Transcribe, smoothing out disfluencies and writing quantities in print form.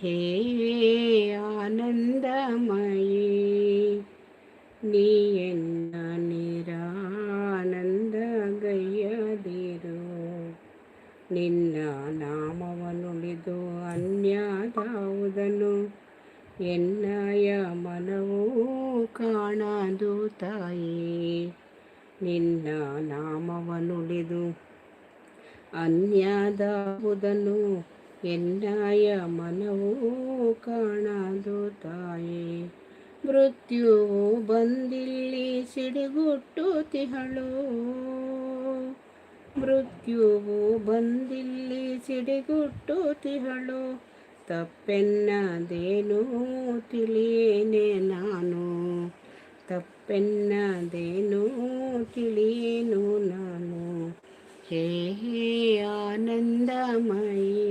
ಹೇ ಆನಂದಮಯೇ, ನೀ ಎನ್ನ ನಿರಾನಂದಗೈಯದಿರು. ನಿನ್ನ ನಾಮವನುಳಿದು ಅನ್ಯದಾವುದನು ಎನ್ನಯ ಮನವೂ ಕಾಣದು ತಾಯೇ. ನಿನ್ನ ನಾಮವನುಳಿದು ಅನ್ಯದಾವುದನು ಎನ್ನಯ ಮನವೂ ಕಾಣದು ತಾಯೇ. ಮೃತ್ಯುವು ಬಂದಿಲ್ಲಿ ಸಿಡಿಗುಟ್ಟುತಿಹಳು, ಮೃತ್ಯುವು ಬಂದಿಲ್ಲಿ ಸಿಡಿಗುಟ್ಟುತಿಹಳು. ತಪ್ಪೆನ್ನದೇನು ತಿಳಿಯೇನೆ ನಾನು, ತಪ್ಪೆನ್ನದೇನು ತಿಳಿಯೇನು ನಾನು. ಹೇ ಆನಂದಮಯೇ,